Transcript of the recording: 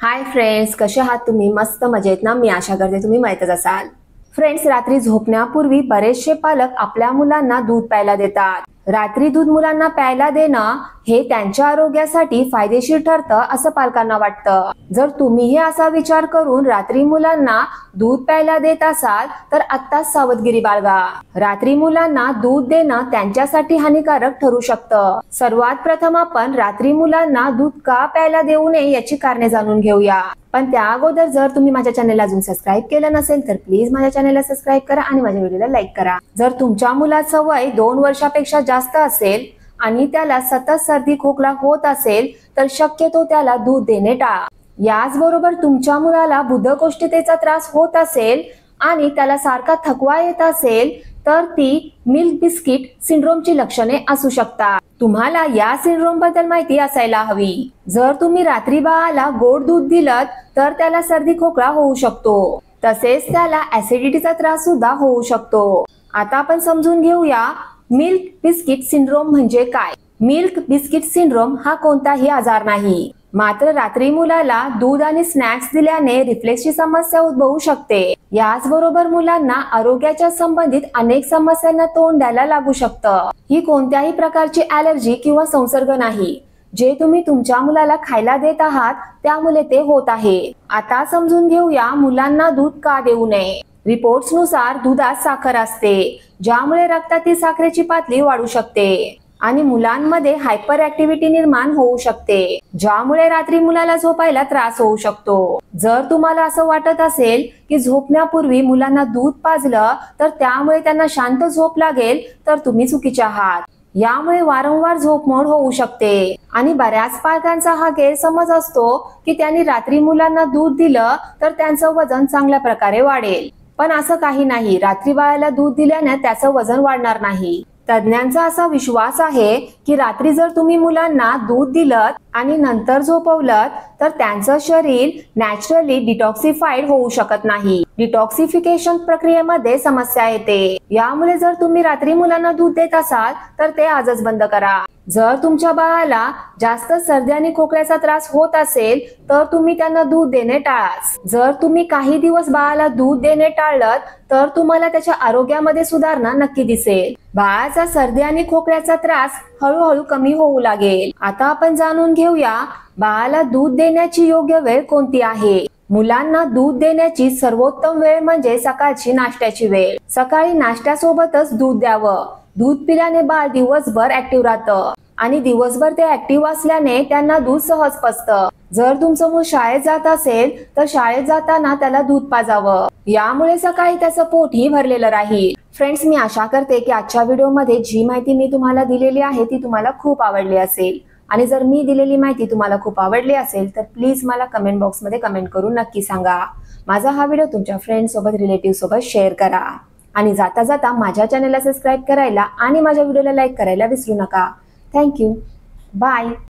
Hi friends, कसे आहात तुम्ही? मस्त मजेत ना? मी आशा करते तुम्ही मजेतच असाल. फ्रेंड्स, रात्री झोपण्यापूर्वी बरेचसे पालक आपल्या मुलांना दूध प्यायला देतात. रात्री दूध मुलांना प्यायला देणं हे त्यांच्या आरोग्यासाठी फायदेशीर ठरतं असं पालकांना वाटतं. जर तुम्हीही असा विचार करून रात्री मुलांना दूध प्यायला देत असाल तर आत्ताच सावधगिरी बाळगा. रात्री मुलांना दूध देणं त्यांच्यासाठी हानिकारक ठरू शकतं. सर्वात प्रथम आपण रात्री मुलांना दूध का प्यायला देऊ नये याची कारणे जाणून घेऊया. पण त्या अगोदर जर तुम्ही माझ्या चॅनलला अजून सबस्क्राईब केलं नसेल तर प्लीज माझ्या चॅनलला सबस्क्राईब करा आणि माझ्या व्हिडिओला लाईक करा. जर तुमच्या मुलाचं वय 2 वर्षापेक्षा जास्त असेल आणि त्याला सतत सर्दी खोकला होत असेल तर शक्यतो त्याला दूध देणे टाळा. याचबरोबर तुमच्या मुलाला बद्धकोष्ठतेचा त्रास होत असेल आणि त्याला सारखा थकवा येत असेल तर ती मिल्क बिस्किट सिंड्रोमची लक्षणे असू शकतात. तुम्हाला या सिंड्रोम बद्दल माहिती असायला हवी. जर तुम्ही रात्री बाळाला गोड दूध दिलं तर त्याला सर्दी खोकला होऊ शकतो. तसेच त्याला ऍसिडिटीचा त्रास सुद्धा होऊ शकतो. आता आपण समजून घेऊया मिल्क बिस्किट सिंड्रोम म्हणजे काय. मिल्क बिस्किट सिंड्रोम हा कोणताही आजार नाही, मात्र रात्री मुलाला दूध आणि स्नॅक्स दिल्याने रिफ्लेक्सची समस्या उद्भवू शकते. याचबरोबर मुलांना आरोग्याच्या संबंधित अनेक समस्यांना तोंड द्यायला लागू शकतं. ही कोणत्याही प्रकारची ॲलर्जी किंवा संसर्ग नाही. जे तुम्ही तुमच्या मुलाला खायला देत आहात त्यामुळे ते होत आहे. आता समजून घेऊया मुलांना दूध का देऊ नये. रिपोर्ट्स नुसार दुधात साखर असते, ज्यामुळे रक्तातील साखरेची पातळी वाढू शकते आणि मुलांमध्ये हायपर ऍक्टिव्हिटी निर्माण होऊ शकते, ज्यामुळे रात्री मुलाला झोपायला त्रास होऊ शकतो. जर तुम्हाला असं वाटत असेल की झोपण्यापूर्वी मुलांना दूध पाजलं तर त्यामुळे त्यांना शांत झोप लागेल तर तुम्ही चुकीचे आहात. यामुळे वारंवार झोपमोड होऊ शकते आणि बऱ्याच पालकांचा हा गैरसमज असतो की त्यांनी रात्री मुलांना दूध दिलं तर त्यांचं वजन चांगल्या प्रकारे वाढेल. पण असं काही नाही. रात्री बाळाला दूध दिल्याने त्याचं वजन वाढणार नाही. तज्ञांचा असा विश्वास आहे की रात्री जर तुम्ही मुलांना दूध दिलं आणि नंतर झोपवलं तर त्यांचं शरीर नॅचरली डिटॉक्सिफाईड होऊ शकत नाही. डिटॉक्सिफिकेशन प्रक्रियेमध्ये समस्या येते. यामुळे जर तुम्ही रात्री मुलांना दूध देत असाल तर ते आजच बंद करा. जर तुमच्या बाळाला जास्त सर्दी आणि खोकल्याचा त्रास होत असेल तर तुम्ही त्यांना दूध देणे टाळा. जर तुम्ही काही दिवस बाळाला दूध देणे टाळलं तर तुम्हाला त्याच्या आरोग्यामध्ये सुधारणा नक्की दिसेल. बाळाचा सर्दी आणि खोकल्याचा त्रास हळूहळू कमी होऊ लागेल. आता आपण जाणून घेऊया बाळाला दूध देण्याची योग्य वेळ कोणती आहे. मुलांना दूध देण्याची सर्वोत्तम वेळ म्हणजे सकाळची नाश्त्याची वेळ. सकाळी नाश्त्यासोबतच दूध द्यावं. दूध पिल्याने बाळ दिवसभर ऍक्टिव्ह राहतं आणि दिवसभर ते ऍक्टिव्ह असल्याने त्यांना दूध सहज पचतं. जर तुमचं मूल शाळेत जात असेल तर शाळेत जाताना त्याला दूध पाजावं. यामुळे सकाळी त्याचं पोटही भरलेलं राहील. फ्रेंड्स, मी आशा करते की आजच्या व्हिडिओमध्ये जी माहिती मी तुम्हाला दिलेली आहे ती तुम्हाला खूप आवडली असेल. आणि जर मी दिलेली माहिती तुम्हाला खूप आवडली असेल तर प्लीज मला कमेंट बॉक्समध्ये कमेंट करून नक्की सांगा. माझा हा व्हिडिओ तुमच्या फ्रेंड्स सोबत, रिलेटिव्ह सोबत शेअर करा आणि जाता जाता माझ्या चॅनलला सबस्क्राईब करायला आणि माझ्या व्हिडिओला लाईक करायला विसरू नका. थँक्यू. बाय.